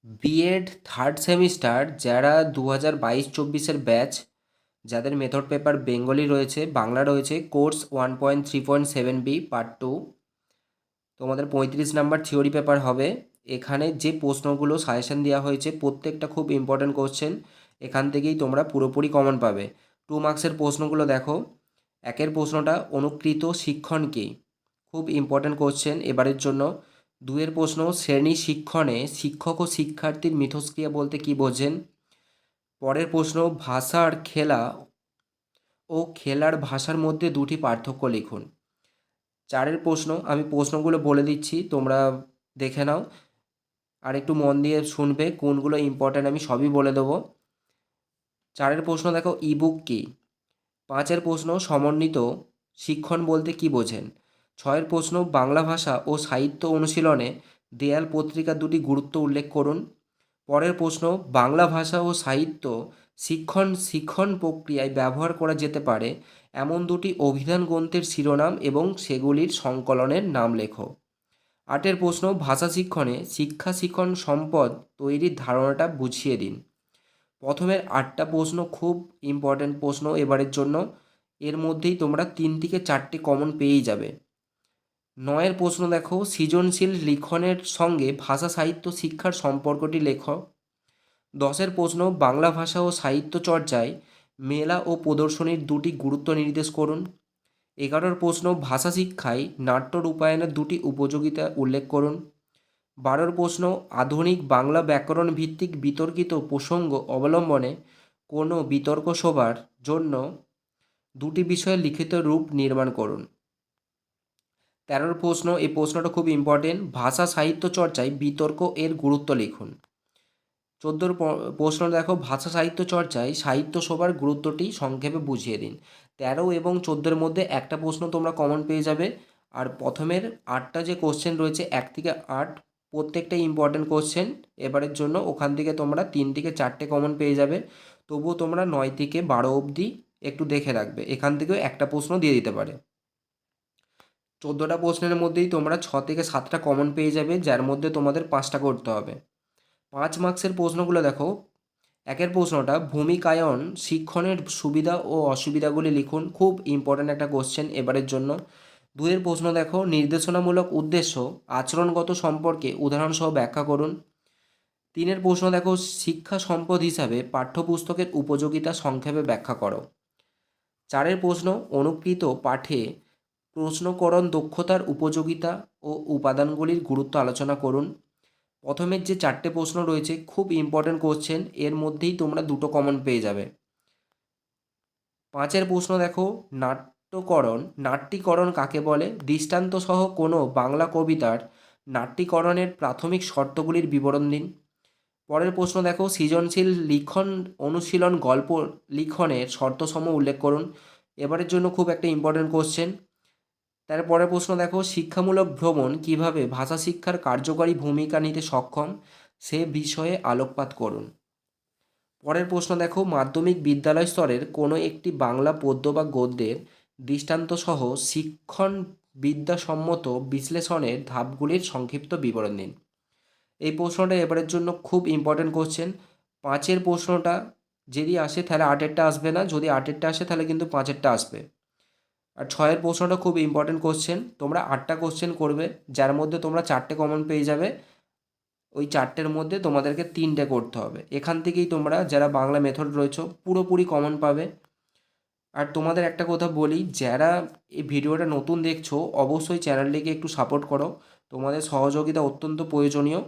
B Ed third semester যারা 2022-24 batch, যাদের method paper Bengali রয়েছে, বাংলা রয়েছে, কোর্স 1.3.7B পার্ট 2, তোমাদের 35 নাম্বার থিওরি পেপার হবে। এখানে যে প্রশ্নগুলো সাজেশন দেওয়া হয়েছে প্রত্যেকটা খুব ইম্পর্ট্যান্ট কোশ্চেন, এখান থেকেই তোমরা পুরোপুরি কমন পাবে। 2 মার্কসের প্রশ্নগুলো দেখো। একের প্রশ্নটা অনুকৃত শিক্ষণ কি, খুব ইম্পর্ট্যান্ট কোশ্চেন এবারের জন্য। 2-এর প্রশ্ন শ্রেণী শিক্ষণে শিক্ষক ও শিক্ষার্থীর মিথস্ক্রিয়া বলতে কি বোঝেন। পরের প্রশ্ন ভাষার খেলা ও খেলার ভাষার মধ্যে দুটি পার্থক্য লিখুন। 4-এর প্রশ্ন, আমি প্রশ্নগুলো বলে দিচ্ছি, তোমরা দেখে নাও আর একটু মন দিয়ে শুনবে, কোনগুলো ইম্পর্ট্যান্ট আমি সবই বলে দেবো। 4-এর প্রশ্ন দেখো ইবুক কি। 5-এর প্রশ্ন সমন্বিত শিক্ষণ বলতে কি বোঝেন। 6-এর প্রশ্ন বাংলা ভাষা ও সাহিত্য অনুশীলনে দেয়াল পত্রিকার দুটি গুরুত্ব উল্লেখ করুন। পরের প্রশ্ন বাংলা ভাষা ও সাহিত্য শিক্ষণ প্রক্রিয়ায় ব্যবহার করা যেতে পারে এমন দুটি অভিধান গ্রন্থের শিরোনাম এবং সেগুলির সংকলনের নাম লেখো। 8-এর প্রশ্ন ভাষা শিক্ষণে শিক্ষা শিক্ষণ সম্পদ তৈরির ধারণাটা বুঝিয়ে দিন। প্রথমের 8টা প্রশ্ন খুব ইম্পর্ট্যান্ট প্রশ্ন এবারের জন্য, এর মধ্যেই তোমরা 3 থেকে 4টে কমন পেয়েই যাবে। 9-এর প্রশ্ন দেখো সৃজনশীল লিখনের সঙ্গে ভাষা সাহিত্য শিক্ষার সম্পর্কটি লেখো। 10-এর প্রশ্ন বাংলা ভাষা ও সাহিত্য চর্চায় মেলা ও প্রদর্শনীর দুটি গুরুত্ব নির্দেশ করুন। 11-র প্রশ্ন ভাষা শিক্ষায় নাট্য রূপায়ণের দুটি উপযোগিতা উল্লেখ করুন। 12-র প্রশ্ন আধুনিক বাংলা ব্যাকরণ ভিত্তিক বিতর্কিত প্রসঙ্গ অবলম্বনে কোনো বিতর্ক সভার জন্য দুটি বিষয়ে লিখিত রূপ নির্মাণ করুন। 13-র প্রশ্ন, এই প্রশ্নটা খুব ইম্পর্টেন্ট, ভাষা সাহিত্য চর্চায় বিতর্ক এর গুরুত্ব লিখুন। 14-র প্রশ্ন দেখো ভাষা সাহিত্য চর্চায় সাহিত্য সভার গুরুত্বটি সংক্ষেপে বুঝিয়ে দিন। 13 এবং 14-এর মধ্যে একটা প্রশ্ন তোমরা কমন পেয়ে যাবে। আর প্রথমের 8টা যে কোশ্চেন রয়েছে 1 থেকে 8 প্রত্যেকটাই ইম্পর্টেন্ট কোশ্চেন এবারের জন্য, ওখান থেকে তোমরা 3 থেকে 4টে কমন পেয়ে যাবে। তবুও তোমরা 9 থেকে 12 অবধি একটু দেখে রাখবে, এখান থেকেও একটা প্রশ্ন দিয়ে দিতে পারে। 14টা প্রশ্নের মধ্যেই তোমরা 6 থেকে 7টা কমন পেয়ে যাবে, যার মধ্যে তোমাদের 5টা করতে হবে। 5 মার্কসের প্রশ্নগুলো দেখো। একের প্রশ্নটা ভূমিকায়ন শিক্ষণের সুবিধা ও অসুবিধাগুলি লিখুন, খুব ইম্পর্ট্যান্ট একটা কোশ্চেন এবারের জন্য। 2-এর প্রশ্ন দেখো নির্দেশনামূলক উদ্দেশ্য আচরণগত সম্পর্কে উদাহরণসহ ব্যাখ্যা করুন। 3-এর প্রশ্ন দেখো শিক্ষা সম্পদ হিসাবে পাঠ্যপুস্তকের উপযোগিতা সংক্ষেপে ব্যাখ্যা করো। 4-এর প্রশ্ন অনুকৃত পাঠে প্রশ্নকরণ দক্ষতার উপযোগিতা ও উপাদানগুলির গুরুত্ব আলোচনা করুন। প্রথমের যে 4টে প্রশ্ন রয়েছে খুব ইম্পর্ট্যান্ট কোশ্চেন, এর মধ্যেই তোমরা 2টো কমন পেয়ে যাবে। 5-এর প্রশ্ন দেখো নাট্যীকরণ কাকে বলে, দৃষ্টান্তসহ কোনো বাংলা কবিতার নাট্যীকরণের প্রাথমিক শর্তগুলির বিবরণ দিন। পরের প্রশ্ন দেখো সৃজনশীল লিখন অনুশীলন গল্প লিখনের শর্তসমূহ উল্লেখ করুন, এবারের জন্য খুব একটা ইম্পর্ট্যান্ট কোশ্চেন। তারপরের প্রশ্ন দেখো শিক্ষামূলক ভ্রমণ কিভাবে ভাষা শিক্ষার কার্যকরী ভূমিকা নিতে সক্ষম, সে বিষয়ে আলোকপাত করুন। পরের প্রশ্ন দেখো মাধ্যমিক বিদ্যালয় স্তরের কোনো একটি বাংলা পদ্য বা গদ্যের দৃষ্টান্তসহ শিক্ষণ বিদ্যাসম্মত বিশ্লেষণের ধাপগুলির সংক্ষিপ্ত বিবরণ দিন। এই প্রশ্নটা এবারের জন্য খুব ইম্পর্ট্যান্ট কোশ্চেন। 5-এর প্রশ্নটা যদি আসে তাহলে 8-এরটা আসবে না, যদি 8-এরটা আসে তাহলে কিন্তু 5-এরটা আসবে। আর 6-এর প্রশ্নটা খুব ইম্পর্ট্যান্ট কোশ্চেন, তোমরা 8টা কোশ্চেন করবে, যার মধ্যে তোমরা 4টে কমন পেয়ে যাবে। ওই 4টের মধ্যে তোমাদেরকে 3টে করতে হবে, এখান থেকেই তোমরা যারা বাংলা মেথড রয়েছে পুরোপুরি কমন পাবে। আর তোমাদের একটা কথা বলি, যারা এই ভিডিওটা নতুন দেখছো অবশ্যই চ্যানেলটিকে একটু সাপোর্ট করো, তোমাদের সহযোগিতা অত্যন্ত প্রয়োজনীয়।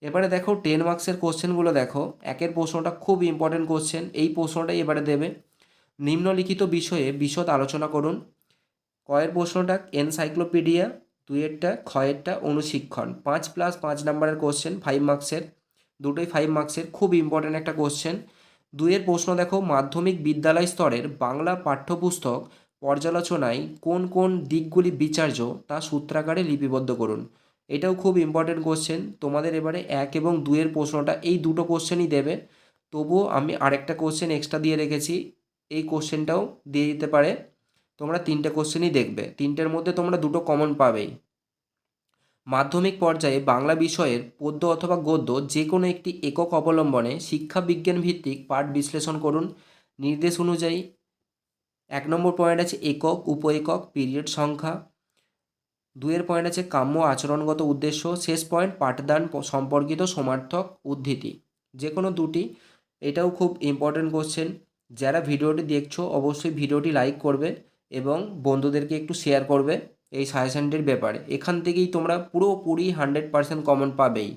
এবারে দেখো 10 মার্কসের কোশ্চেনগুলো দেখো। একের প্রশ্নটা খুব ইম্পর্টেন্ট কোশ্চেন, এই প্রশ্নটাই এবারে দেবে। নিম্নলিখিত বিষয়ে বিশদ আলোচনা করুন। কয়ের প্রশ্নটা এনসাইক্লোপিডিয়া, 2-এরটা, ক্ষয়েরটা অনুশিক্ষণ। 5+5 নাম্বারের কোশ্চেন, 5 মার্কসের, দুটোই 5 মার্কসের, খুব ইম্পর্টেন্ট একটা কোশ্চেন। 2-এর প্রশ্ন দেখো মাধ্যমিক বিদ্যালয় স্তরের বাংলা পাঠ্যপুস্তক পর্যালোচনায় কোন কোন দিকগুলি বিচার্য তা সূত্রাকারে লিপিবদ্ধ করুন। এটাও খুব ইম্পর্টেন্ট কোশ্চেন তোমাদের। এবারে 1 এবং 2-এর প্রশ্নটা এই দুটো কোশ্চেনই দেবে, তবুও আমি আরেকটা কোশ্চেন এক্সট্রা দিয়ে রেখেছি, এই কোশ্চেনটাও দিয়ে দিতে পারে। তোমরা 3টে কোশ্চেনই দেখবে, 3টের মধ্যে তোমরা 2টো কমন পাবেই। মাধ্যমিক পর্যায়ে বাংলা বিষয়ের পদ্য অথবা গদ্য যে কোনো একটি একক অবলম্বনে শিক্ষা বিজ্ঞান ভিত্তিক পাঠ বিশ্লেষণ করুন। নির্দেশ অনুযায়ী 1 নম্বর পয়েন্ট আছে একক, উপ একক, পিরিয়ড সংখ্যা। 2 পয়েন্ট আছে কাম্য আচরণগত উদ্দেশ্য। শেষ পয়েন্ট পাঠদান সম্পর্কিত সমার্থক উদ্ধৃতি। যে কোনো দুটি। এটাও খুব ইম্পর্টেন্ট কোশ্চেন। যারা ভিডিওটি দেখছো অবশ্যই ভিডিওটি লাইক করবে এবং বন্ধুদেরকে একটু শেয়ার করবে এই সাজেশনটির ব্যাপারে। এখান থেকেই তোমরা পুরোপুরি 100% কমন পাবেই।